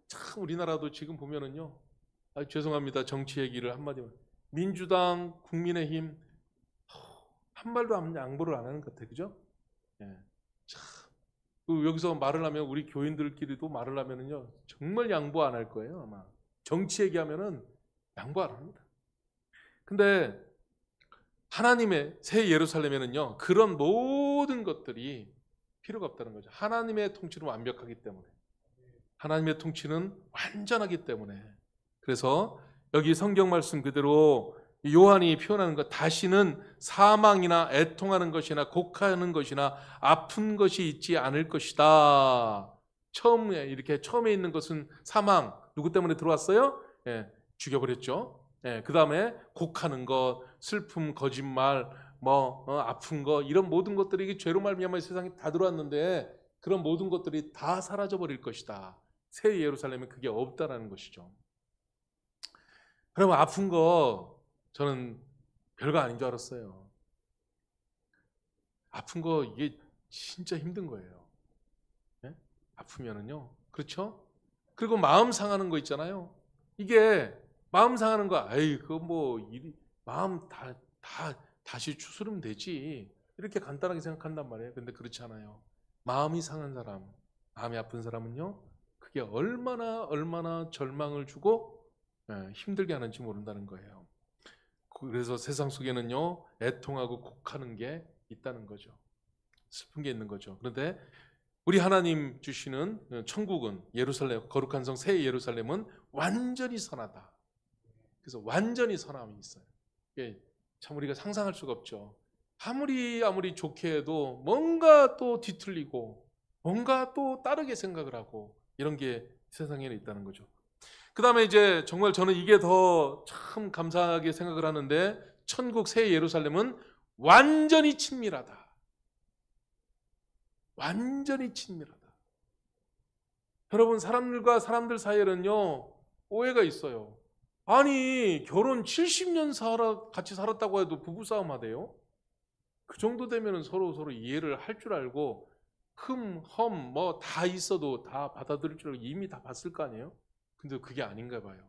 참 우리나라도 지금 보면은요, 죄송합니다, 정치 얘기를 한마디만, 민주당, 국민의힘 한 말도 양보를 안 하는 것 같아요. 그죠? 참 여기서 말을 하면, 우리 교인들끼리도 말을 하면은요, 정말 양보 안 할 거예요. 아마 정치 얘기하면은 양보 안 합니다. 근데 하나님의 새 예루살렘에는요, 그런 모든 것들이 필요가 없다는 거죠. 하나님의 통치는 완벽하기 때문에, 하나님의 통치는 완전하기 때문에. 그래서 여기 성경 말씀 그대로 요한이 표현하는 것, 다시는 사망이나 애통하는 것이나 곡하는 것이나 아픈 것이 있지 않을 것이다. 처음에 있는 것은 사망, 누구 때문에 들어왔어요? 죽여버렸죠. 그 다음에 곡하는 것, 슬픔, 거짓말, 아픈 것, 이런 모든 것들이 죄로 말미암아 세상에 다 들어왔는데, 그런 모든 것들이 다 사라져 버릴 것이다. 새 예루살렘에 그게 없다라는 것이죠. 그러면 아픈 거 저는 별거 아닌 줄 알았어요. 아픈 거 이게 진짜 힘든 거예요. 아프면은요, 그렇죠? 그리고 마음 상하는 거 있잖아요. 이게 마음 상하는 거, 그거 마음 다시 추스르면 되지, 이렇게 간단하게 생각한단 말이에요. 근데 그렇지 않아요. 마음이 상한 사람, 마음이 아픈 사람은요, 그게 얼마나 절망을 주고 힘들게 하는지 모른다는 거예요. 그래서 세상 속에는요, 애통하고 곡하는 게 있다는 거죠. 슬픈 게 있는 거죠. 그런데 우리 하나님 주시는 천국은, 예루살렘, 거룩한 성 새 예루살렘은 완전히 선하다. 그래서 완전히 선함이 있어요. 이게 참 우리가 상상할 수가 없죠. 아무리 좋게 해도 뭔가 또 뒤틀리고, 뭔가 또 다르게 생각을 하고, 이런 게 세상에는 있다는 거죠. 그 다음에 이제 정말 저는 이게 더 참 감사하게 생각을 하는데, 천국 새 예루살렘은 완전히 친밀하다. 완전히 친밀하다. 여러분, 사람들과 사람들 사이에는요, 오해가 있어요. 아니, 결혼 70년 같이 살았다고 해도 부부싸움 하대요? 그 정도 되면 서로 이해를 할 줄 알고, 흠, 다 있어도 다 받아들일 줄 알고 이미 다 봤을 거 아니에요? 근데 그게 아닌가 봐요.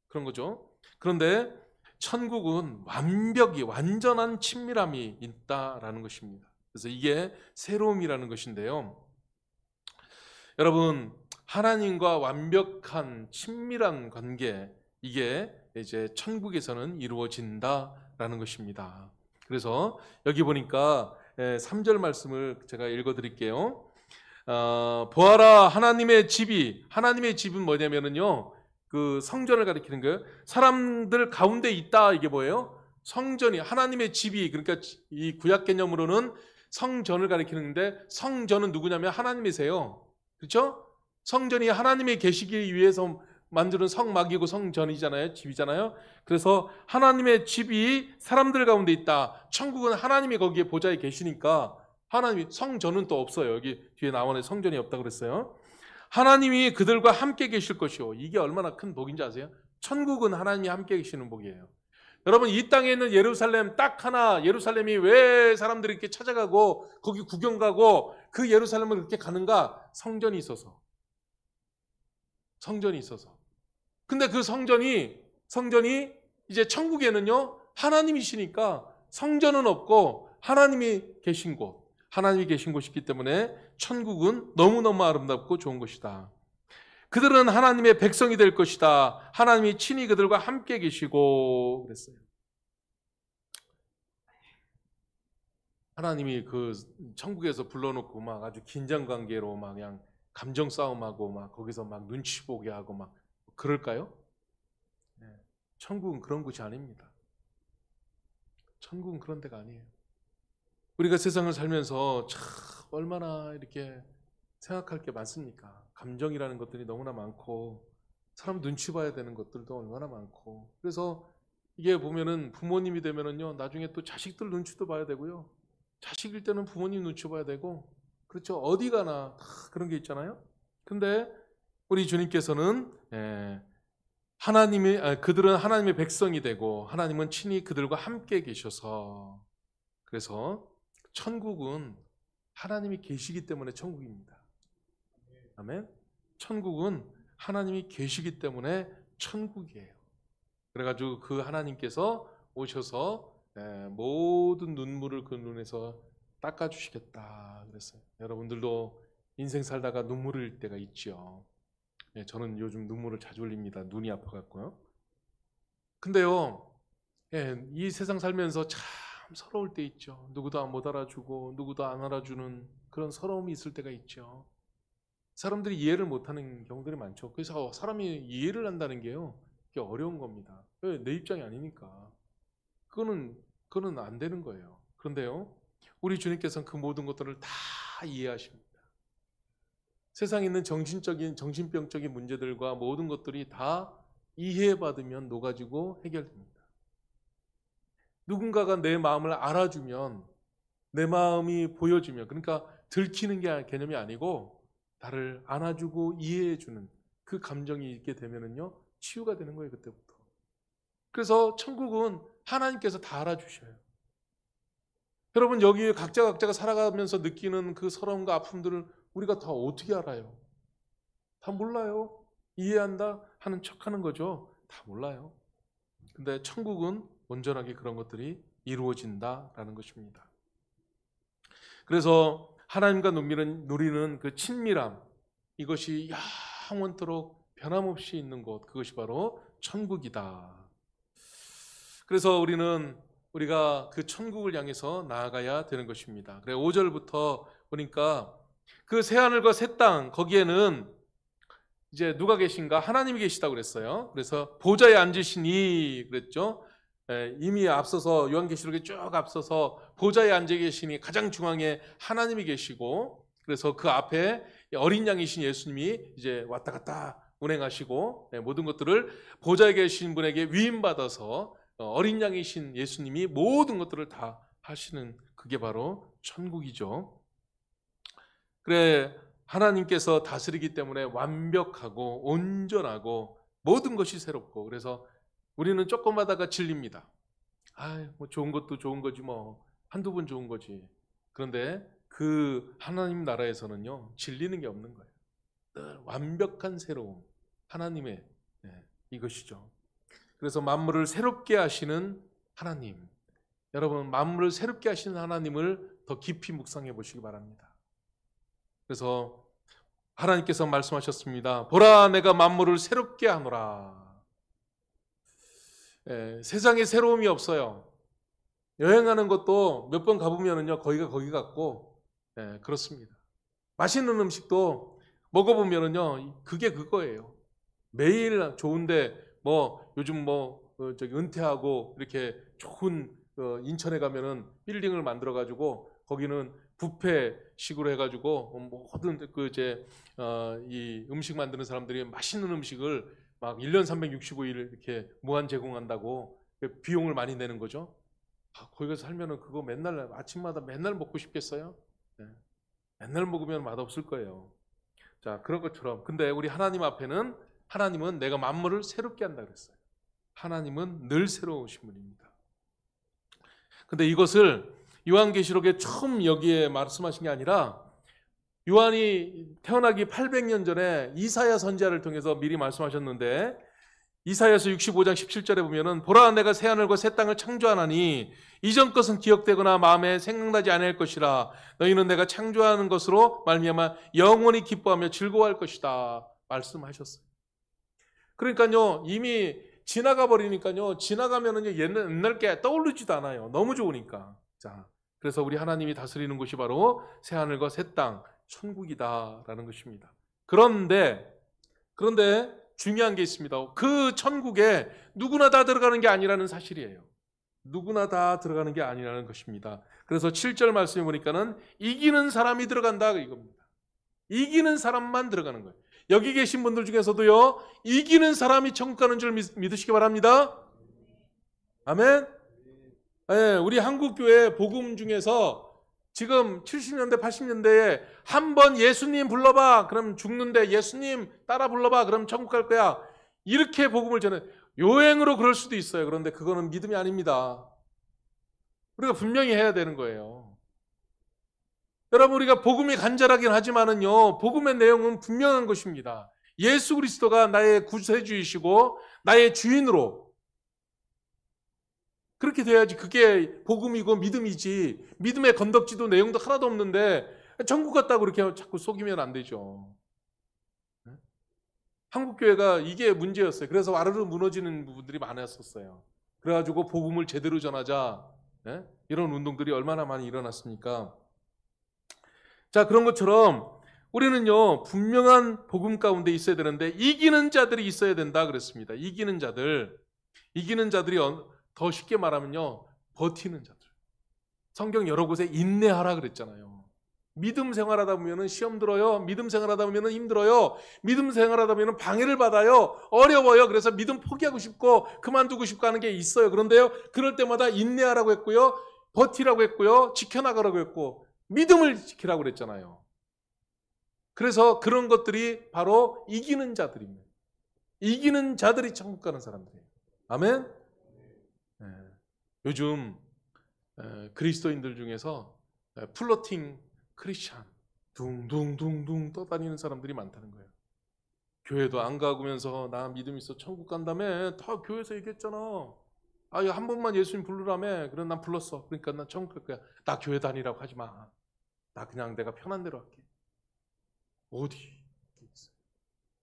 그런 거죠. 그런데 천국은 완전한 친밀함이 있다라는 것입니다. 그래서 이게 새로움이라는 것인데요. 여러분, 하나님과 완벽한 친밀한 관계, 이게 이제 천국에서는 이루어진다라는 것입니다. 그래서 여기 보니까 3절 말씀을 제가 읽어드릴게요. 보아라, 하나님의 집은 뭐냐면은요, 그 성전을 가리키는 거예요. 사람들 가운데 있다, 이게 뭐예요? 성전이, 하나님의 집이, 그러니까 이 구약 개념으로는 성전을 가리키는데, 성전은 누구냐면 하나님이세요. 그렇죠? 성전이 하나님이 계시기 위해서 만드는 성막이고 성전이잖아요. 집이잖아요. 그래서 하나님의 집이 사람들 가운데 있다. 천국은 하나님이 거기에 보좌에 계시니까 하나님이, 성전은 또 없어요. 여기 뒤에 나오는 성전이 없다 그랬어요. 하나님이 그들과 함께 계실 것이요. 이게 얼마나 큰 복인지 아세요? 천국은 하나님이 함께 계시는 복이에요. 여러분, 이 땅에 있는 예루살렘 딱 하나, 예루살렘이 왜 사람들이 이렇게 찾아가고 거기 구경 가고 그 예루살렘을 그렇게 가는가? 성전이 있어서. 성전이 있어서. 근데 그 성전이 이제 천국에는요, 하나님이시니까 성전은 없고 하나님이 계신 곳, 하나님이 계신 곳이기 때문에 천국은 너무너무 아름답고 좋은 곳이다. 그들은 하나님의 백성이 될 것이다. 하나님이 친히 그들과 함께 계시고 그랬어요. 하나님이 그 천국에서 불러놓고 막 아주 긴장 관계로 막 그냥 감정 싸움하고 막 거기서 막 눈치 보게 하고 막 그럴까요? 네. 천국은 그런 곳이 아닙니다. 천국은 그런 데가 아니에요. 우리가 세상을 살면서 참 얼마나 이렇게 생각할 게 많습니까? 감정이라는 것들이 너무나 많고 사람 눈치 봐야 되는 것들도 얼마나 많고, 그래서 이게 보면은 부모님이 되면은요, 나중에 또 자식들 눈치도 봐야 되고요, 자식일 때는 부모님 눈치 봐야 되고, 그렇죠. 어디 가나 다 그런 게 있잖아요. 근데 우리 주님께서는 그들은 하나님의 백성이 되고 하나님은 친히 그들과 함께 계셔서, 그래서 천국은 하나님이 계시기 때문에 천국입니다. 아멘. 천국은 하나님이 계시기 때문에 천국이에요. 그래가지고 그 하나님께서 오셔서 모든 눈물을 그 눈에서 닦아주시겠다 그랬어요. 여러분들도 인생 살다가 눈물 흘릴 때가 있죠. 저는 요즘 눈물을 자주 흘립니다. 눈이 아파갖고요. 근데요, 이 세상 살면서 참 서러울 때 있죠. 누구도 못 알아주고 누구도 안 알아주는 그런 서러움이 있을 때가 있죠. 사람들이 이해를 못하는 경우들이 많죠. 그래서 사람이 이해를 한다는 게요, 그게 어려운 겁니다. 내 입장이 아니니까. 그거는 안 되는 거예요. 그런데요, 우리 주님께서는 그 모든 것들을 다 이해하십니다. 세상에 있는 정신병적인 문제들과 모든 것들이 다 이해받으면 녹아지고 해결됩니다. 누군가가 내 마음을 알아주면, 내 마음이 보여지면, 그러니까 들키는 게 개념이 아니고 나를 안아주고 이해해주는 그 감정이 있게 되면은요, 치유가 되는 거예요, 그때부터. 그래서 천국은 하나님께서 다 알아주셔요. 여러분, 여기 각자가 살아가면서 느끼는 그 서러움과 아픔들을 우리가 다 어떻게 알아요? 다 몰라요. 이해한다 하는 척하는 거죠. 다 몰라요. 근데 천국은 온전하게 그런 것들이 이루어진다라는 것입니다. 그래서 하나님과 누리는 그 친밀함, 이것이 영원토록 변함없이 있는 곳, 그것이 바로 천국이다. 그래서 우리가 그 천국을 향해서 나아가야 되는 것입니다. 그래 5절부터 보니까 그 새하늘과 새 땅, 거기에는 이제 누가 계신가? 하나님이 계시다고 그랬어요. 그래서 보좌에 앉으시니 그랬죠. 이미 앞서서 요한계시록에 쭉 앞서서 보좌에 앉아 계시니 가장 중앙에 하나님이 계시고, 그래서 그 앞에 어린 양이신 예수님이 이제 왔다 갔다 운행하시고, 모든 것들을 보좌에 계신 분에게 위임받아서 어린 양이신 예수님이 모든 것들을 다 하시는, 그게 바로 천국이죠. 그래, 하나님께서 다스리기 때문에 완벽하고 온전하고 모든 것이 새롭고, 그래서 우리는 조금 하다가 질립니다. 뭐 좋은 것도 좋은 거지, 뭐 한두 번 좋은 거지. 그런데 그 하나님 나라에서는요, 질리는 게 없는 거예요. 늘 완벽한 새로움, 하나님의 이것이죠. 그래서 만물을 새롭게 하시는 하나님, 여러분, 만물을 새롭게 하시는 하나님을 더 깊이 묵상해 보시기 바랍니다. 그래서 하나님께서 말씀하셨습니다. 보라, 내가 만물을 새롭게 하노라. 세상에 새로움이 없어요. 여행하는 것도 몇 번 가보면은요, 거기가 거기 같고, 그렇습니다. 맛있는 음식도 먹어보면은요, 그게 그거예요. 매일 좋은데, 요즘 은퇴하고 이렇게 좋은 인천에 가면은 빌딩을 만들어가지고 거기는 뷔페식으로 해가지고 모든 이 음식 만드는 사람들이 맛있는 음식을 막 1년 365일 이렇게 무한 제공한다고 비용을 많이 내는 거죠. 거기 가서 살면은 그거 맨날 아침마다 맨날 먹고 싶겠어요? 네. 맨날 먹으면 맛없을 거예요. 자, 그런 것처럼 근데 우리 하나님 앞에는 하나님은 내가 만물을 새롭게 한다 그랬어요. 하나님은 늘 새로우신 분입니다. 근데 이것을 요한계시록에 처음 여기에 말씀하신 게 아니라 요한이 태어나기 800년 전에 이사야 선지자를 통해서 미리 말씀하셨는데 이사야서 65장 17절에 보면은 보라 내가 새하늘과 새 땅을 창조하나니 이전 것은 기억되거나 마음에 생각나지 않을 것이라 너희는 내가 창조하는 것으로 말미암아 영원히 기뻐하며 즐거워할 것이다 말씀하셨어요. 그러니까요 이미 지나가 버리니까요 지나가면은 옛날 게 떠오르지도 않아요. 너무 좋으니까. 자, 그래서 우리 하나님이 다스리는 곳이 바로 새하늘과 새 땅 천국이다라는 것입니다. 그런데 중요한 게 있습니다. 그 천국에 누구나 다 들어가는 게 아니라는 사실이에요. 누구나 다 들어가는 게 아니라는 것입니다. 그래서 7절 말씀에 보니까는 이기는 사람이 들어간다 이겁니다. 이기는 사람만 들어가는 거예요. 여기 계신 분들 중에서도요 이기는 사람이 천국 가는 줄 믿으시기 바랍니다. 아멘. 네, 우리 한국교회 복음 중에서 지금 70년대 80년대에 한번 예수님 불러봐 그럼 죽는데 예수님 따라 불러봐 그럼 천국 갈 거야 이렇게 복음을 전해. 요행으로 그럴 수도 있어요. 그런데 그거는 믿음이 아닙니다. 우리가 분명히 해야 되는 거예요. 여러분 우리가 복음이 간절하긴 하지만은요 복음의 내용은 분명한 것입니다. 예수 그리스도가 나의 구세주이시고 나의 주인으로 그렇게 돼야지 그게 복음이고 믿음이지. 믿음의 건덕지도 내용도 하나도 없는데 천국 갔다고 그렇게 자꾸 속이면 안 되죠. 한국교회가 이게 문제였어요. 그래서 와르르 무너지는 부분들이 많았었어요. 그래가지고 복음을 제대로 전하자 이런 운동들이 얼마나 많이 일어났습니까? 자, 그런 것처럼 우리는요 분명한 복음 가운데 있어야 되는데 이기는 자들이 있어야 된다 그랬습니다. 이기는 자들이 더 쉽게 말하면요 버티는 자들. 성경 여러 곳에 인내하라 그랬잖아요. 믿음 생활하다 보면 시험 들어요. 믿음 생활하다 보면 힘들어요. 믿음 생활하다 보면 방해를 받아요. 어려워요. 그래서 믿음 포기하고 싶고 그만두고 싶고 하는 게 있어요. 그런데요 그럴 때마다 인내하라고 했고요 버티라고 했고요 지켜나가라고 했고 믿음을 지키라고 그랬잖아요. 그래서 그런 것들이 바로 이기는 자들입니다. 이기는 자들이 천국 가는 사람들이에요. 아멘. 요즘 그리스도인들 중에서 플로팅 크리스찬 둥둥둥둥 떠다니는 사람들이 많다는 거예요. 교회도 안 가고면서 나 믿음 있어 천국 간다며 다 교회에서 얘기했잖아. 한 번만 예수님 부르라며. 그래 난 불렀어. 그러니까 난 천국 갈 거야. 나 교회 다니라고 하지 마. 나 그냥 내가 편한 대로 할게. 어디?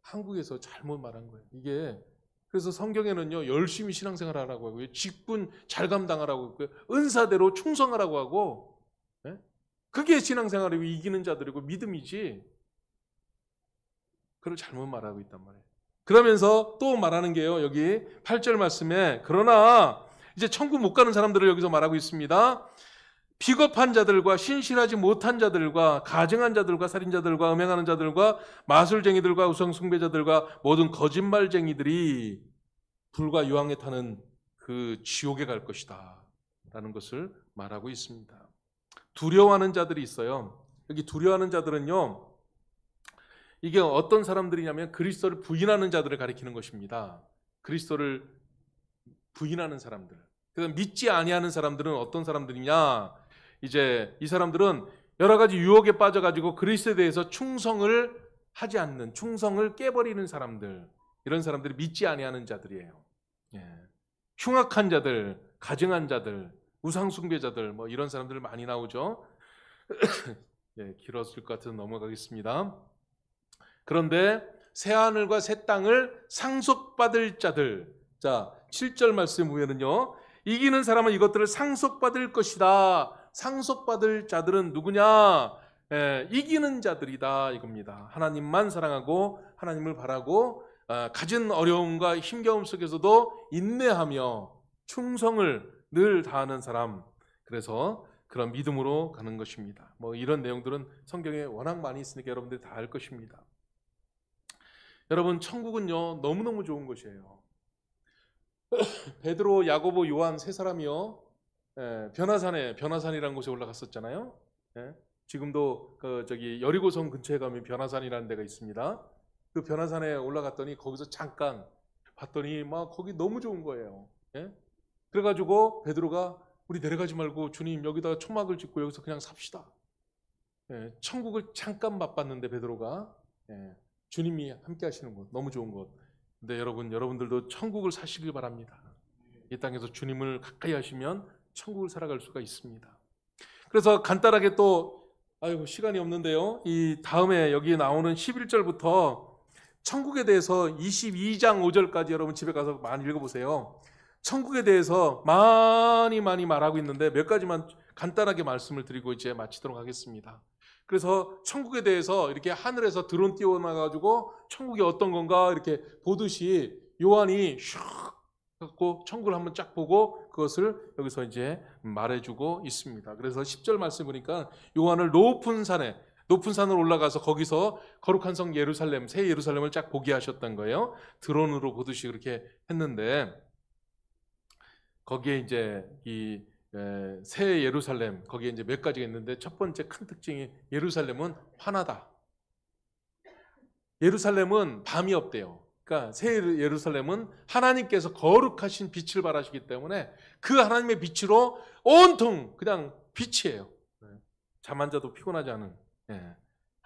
한국에서 잘못 말한 거예요. 이게 그래서 성경에는요 열심히 신앙생활 하라고 하고요 직분 잘 감당하라고 하고요 은사대로 충성하라고 하고 그게 신앙생활이고 이기는 자들이고 믿음이지 그걸 잘못 말하고 있단 말이에요. 그러면서 또 말하는 게요 여기 8절 말씀에 그러나 이제 천국 못 가는 사람들을 여기서 말하고 있습니다. 비겁한 자들과 신실하지 못한 자들과 가증한 자들과 살인자들과 음행하는 자들과 마술쟁이들과 우상숭배자들과 모든 거짓말쟁이들이 불과 유황에 타는 그 지옥에 갈 것이다 라는 것을 말하고 있습니다. 두려워하는 자들이 있어요. 여기 두려워하는 자들은요 이게 어떤 사람들이냐면 그리스도를 부인하는 자들을 가리키는 것입니다. 그리스도를 부인하는 사람들. 그래서 믿지 아니하는 사람들은 어떤 사람들이냐? 이제 이 사람들은 여러 가지 유혹에 빠져가지고 그리스도에 대해서 충성을 하지 않는, 충성을 깨버리는 사람들, 이런 사람들이 믿지 아니하는 자들이에요. 흉악한 자들, 가증한 자들, 우상숭배자들, 뭐 이런 사람들 많이 나오죠. 길었을 것 같아서 넘어가겠습니다. 그런데 새 하늘과 새 땅을 상속받을 자들. 자, 7절 말씀 보면은요. 이기는 사람은 이것들을 상속받을 것이다. 상속받을 자들은 누구냐? 이기는 자들이다 이겁니다. 하나님만 사랑하고 하나님을 바라고 가진 어려움과 힘겨움 속에서도 인내하며 충성을 늘 다하는 사람. 그래서 그런 믿음으로 가는 것입니다. 뭐 이런 내용들은 성경에 워낙 많이 있으니까 여러분들이 다 알 것입니다. 여러분, 천국은요 너무너무 좋은 것이에요. 베드로, 야고보, 요한 세 사람이요 변화산이라는 곳에 올라갔었잖아요. 예? 지금도 여리고성 근처에 가면 변화산이라는 데가 있습니다. 그 변화산에 올라갔더니 거기서 잠깐 봤더니 막 거기 너무 좋은 거예요. 예? 그래가지고 베드로가 우리 내려가지 말고 주님 여기다가 초막을 짓고 여기서 그냥 삽시다. 예, 천국을 잠깐 맛봤는데 베드로가 주님이 함께 하시는 곳, 너무 좋은 곳. 근데 여러분들도 천국을 사시길 바랍니다. 이 땅에서 주님을 가까이 하시면 천국을 살아갈 수가 있습니다. 그래서 간단하게 또 시간이 없는데요. 이 다음에 여기 나오는 11절부터 천국에 대해서 22장 5절까지 여러분 집에 가서 많이 읽어보세요. 천국에 대해서 많이 말하고 있는데 몇 가지만 간단하게 말씀을 드리고 이제 마치도록 하겠습니다. 그래서 천국에 대해서 이렇게 하늘에서 드론 띄워놔가지고 천국이 어떤 건가 이렇게 보듯이 요한이 슉 갖고 천국을 한번 쫙 보고 그것을 여기서 이제 말해주고 있습니다. 그래서 10절 말씀 보니까 요한을 높은 산으로 올라가서 거기서 거룩한 성 예루살렘, 새 예루살렘을 쫙 보게 하셨던 거예요. 드론으로 보듯이 그렇게 했는데 거기에 이제 이 새 예루살렘, 거기에 이제 몇 가지가 있는데 첫 번째 큰 특징이 예루살렘은 환하다. 예루살렘은 밤이 없대요. 그러니까 새 예루살렘은 하나님께서 거룩하신 빛을 발하시기 때문에 그 하나님의 빛으로 온통 그냥 빛이에요. 잠 안 자도 피곤하지 않은.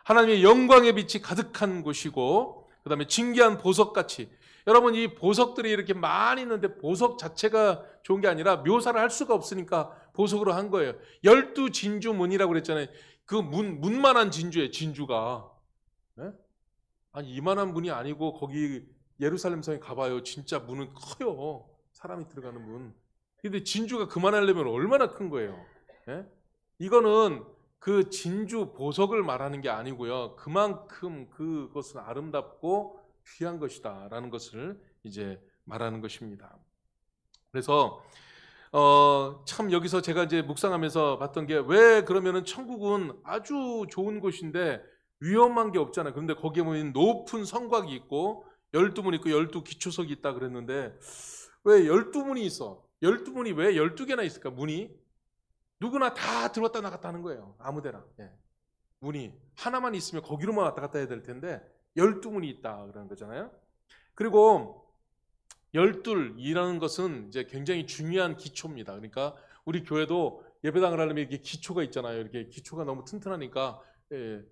하나님의 영광의 빛이 가득한 곳이고, 그 다음에 진귀한 보석같이. 여러분, 이 보석들이 이렇게 많이 있는데 보석 자체가 좋은 게 아니라 묘사를 할 수가 없으니까 보석으로 한 거예요. 12진주문이라고 그랬잖아요. 그 문만한 진주예요, 진주가. 아니, 이만한 문이 아니고 거기 예루살렘 성에 가봐요. 진짜 문은 커요. 사람이 들어가는 문. 근데 진주가 그만하려면 얼마나 큰 거예요. 이거는 그 진주 보석을 말하는 게 아니고요. 그만큼 그것은 아름답고 귀한 것이다 라는 것을 이제 말하는 것입니다. 그래서 참 여기서 제가 이제 묵상하면서 봤던 게 왜 그러면은 천국은 아주 좋은 곳인데 위험한 게 없잖아요. 그런데 거기에 보면 높은 성곽이 있고 12문 있고 12기초석이 있다 그랬는데 왜 12문이 있어? 12문이 왜 12개나 있을까? 문이 누구나 다 들어왔다 나갔다 하는 거예요. 아무데나. 문이 하나만 있으면 거기로만 왔다 갔다 해야 될 텐데 12문이 있다 그러는 거잖아요. 그리고 12이라는 것은 이제 굉장히 중요한 기초입니다. 그러니까 우리 교회도 예배당을 하려면 이렇게 기초가 있잖아요. 이렇게 기초가 너무 튼튼하니까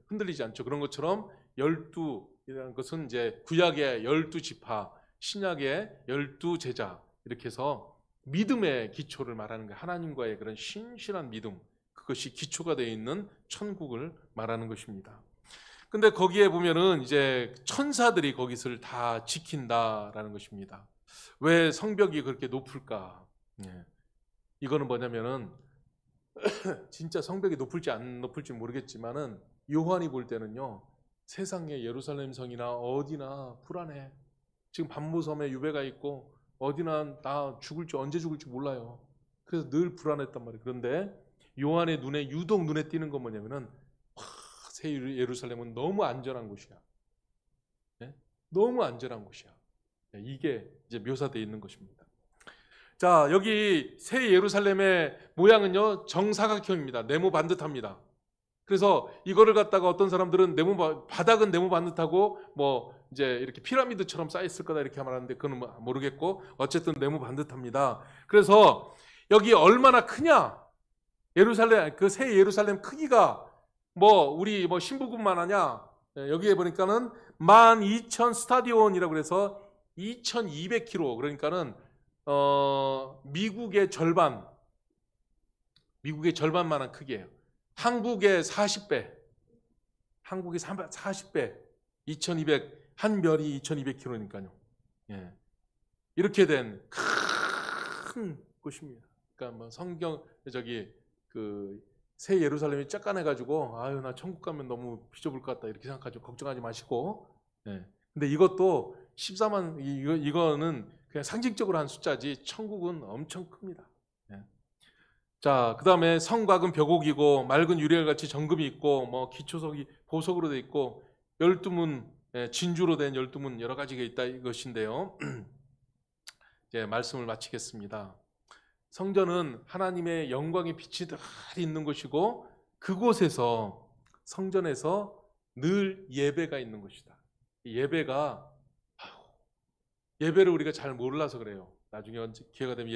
흔들리지 않죠. 그런 것처럼 12이라는 것은 이제 구약의 12지파, 신약의 12제자 이렇게 해서 믿음의 기초를 말하는 거예요. 하나님과의 그런 신실한 믿음, 그것이 기초가 되어 있는 천국을 말하는 것입니다. 근데 거기에 보면은 이제 천사들이 거기를 다 지킨다라는 것입니다. 왜 성벽이 그렇게 높을까? 이거는 뭐냐면은 진짜 성벽이 높을지 안 높을지 모르겠지만은 요한이 볼 때는요, 세상의 예루살렘 성이나 어디나 불안해. 지금 반모섬에 유배가 있고 어디나 나 죽을지 언제 죽을지 몰라요. 그래서 늘 불안했단 말이에요. 그런데 요한의 눈에 유독 눈에 띄는 건 뭐냐면은 새 예루살렘은 너무 안전한 곳이야. 너무 안전한 곳이야. 이게 이제 묘사되어 있는 것입니다. 자, 여기 새 예루살렘의 모양은요 정사각형입니다. 네모 반듯합니다. 그래서 이거를 갖다가 어떤 사람들은 바닥은 네모 반듯하고 뭐 이제 이렇게 피라미드처럼 쌓여 있을 거다 이렇게 말하는데 그건 모르겠고 어쨌든 네모 반듯합니다. 그래서 여기 얼마나 크냐? 예루살렘 그 새 예루살렘 크기가 우리 신부군만 하냐? 여기에 보니까는 12,000 스타디온이라고 그래서 2,200km 그러니까는 미국의 절반만한 크기예요. 한국의 40배, 한국의 40배, 2,200 한 별이 2,200km니까요. 이렇게 된 큰 곳입니다. 그러니까 성경 새 예루살렘이 짝간해가지고 아유 나 천국 가면 너무 비좁을 것 같다 이렇게 생각하죠. 걱정하지 마시고. 근데 이것도 14만 이거는 그냥 상징적으로 한 숫자지 천국은 엄청 큽니다. 자, 그 다음에 성곽은 벽옥이고 맑은 유리알같이 정금이 있고 뭐 기초석이 보석으로 돼 있고 12문 진주로 된 12문 여러 가지가 있다 이것인데요. 이제 말씀을 마치겠습니다. 성전은 하나님의 영광의 빛이 늘 있는 곳이고 그곳에서 성전에서 늘 예배가 있는 것이다. 예배가 예배를 우리가 잘 몰라서 그래요. 나중에 기회가 되면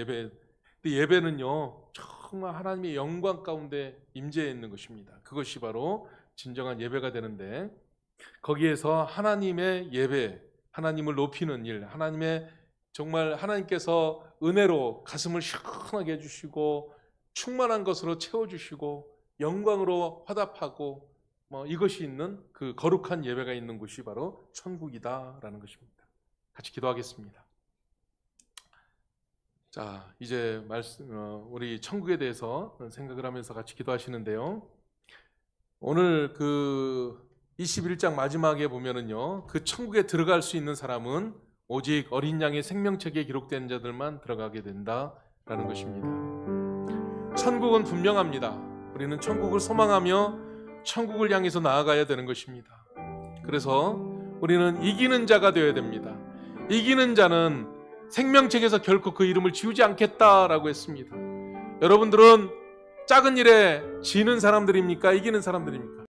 근데 예배는요 정말 하나님의 영광 가운데 임재해 있는 것입니다. 그것이 바로 진정한 예배가 되는데 거기에서 하나님의 예배, 하나님을 높이는 일, 하나님의 정말 하나님께서 은혜로 가슴을 시원하게 해주시고 충만한 것으로 채워주시고 영광으로 화답하고 이것이 있는 그 거룩한 예배가 있는 곳이 바로 천국이다라는 것입니다. 같이 기도하겠습니다. 자, 이제 우리 천국에 대해서 생각을 하면서 같이 기도하시는데요. 오늘 그 21장 마지막에 보면은요, 그 천국에 들어갈 수 있는 사람은 오직 어린 양의 생명책에 기록된 자들만 들어가게 된다라는 것입니다. 천국은 분명합니다. 우리는 천국을 소망하며 천국을 향해서 나아가야 되는 것입니다. 그래서 우리는 이기는 자가 되어야 됩니다. 이기는 자는 생명책에서 결코 그 이름을 지우지 않겠다라고 했습니다. 여러분들은 작은 일에 지는 사람들입니까? 이기는 사람들입니까?